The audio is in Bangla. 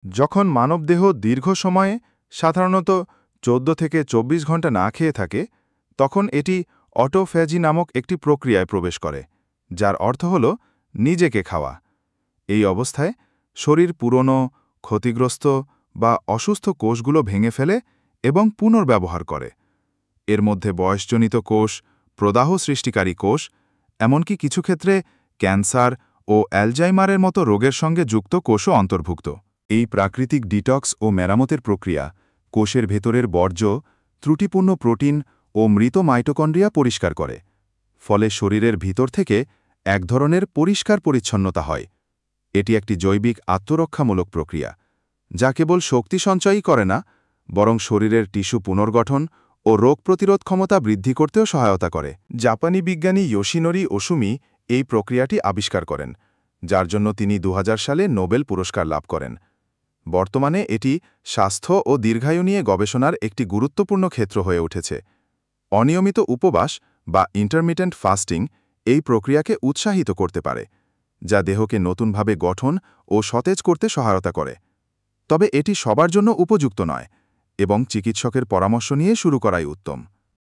যখন মানবদেহ দীর্ঘ সময়ে সাধারণত 14 থেকে 24 ঘন্টা না খেয়ে থাকে তখন এটি অটোফ্যাজি নামক একটি প্রক্রিয়ায় প্রবেশ করে, যার অর্থ হল নিজেকে খাওয়া। এই অবস্থায় শরীর পুরনো, ক্ষতিগ্রস্ত বা অসুস্থ কোষগুলো ভেঙে ফেলে এবং পুনর্ব্যবহার করে। এর মধ্যে বয়সজনিত কোষ, প্রদাহ সৃষ্টিকারী কোষ, এমনকি কিছু ক্ষেত্রে ক্যান্সার ও অ্যালজাইমারের মতো রোগের সঙ্গে যুক্ত কোষও অন্তর্ভুক্ত। এই প্রাকৃতিক ডিটক্স ও মেরামতের প্রক্রিয়া কোষের ভেতরের বর্জ্য, ত্রুটিপূর্ণ প্রোটিন ও মৃত মাইটোকন্ড্রিয়া পরিষ্কার করে। ফলে শরীরের ভিতর থেকে এক ধরনের পরিষ্কার পরিচ্ছন্নতা হয়। এটি একটি জৈবিক আত্মরক্ষামূলক প্রক্রিয়া, যা কেবল শক্তি সঞ্চয়ই করে না, বরং শরীরের টিস্যু পুনর্গঠন ও রোগ প্রতিরোধ ক্ষমতা বৃদ্ধি করতেও সহায়তা করে। জাপানি বিজ্ঞানী ইয়োশিনোরি ওসুমি এই প্রক্রিয়াটি আবিষ্কার করেন, যার জন্য তিনি 2000 সালে নোবেল পুরস্কার লাভ করেন। বর্তমানে এটি স্বাস্থ্য ও দীর্ঘায়ু নিয়ে গবেষণার একটি গুরুত্বপূর্ণ ক্ষেত্র হয়ে উঠেছে। অনিয়মিত উপবাস বা ইন্টারমিটেন্ট ফাস্টিং এই প্রক্রিয়াকে উৎসাহিত করতে পারে, যা দেহকে নতুনভাবে গঠন ও সতেজ করতে সহায়তা করে। তবে এটি সবার জন্য উপযুক্ত নয় এবং চিকিৎসকের পরামর্শ নিয়ে শুরু করাই উত্তম।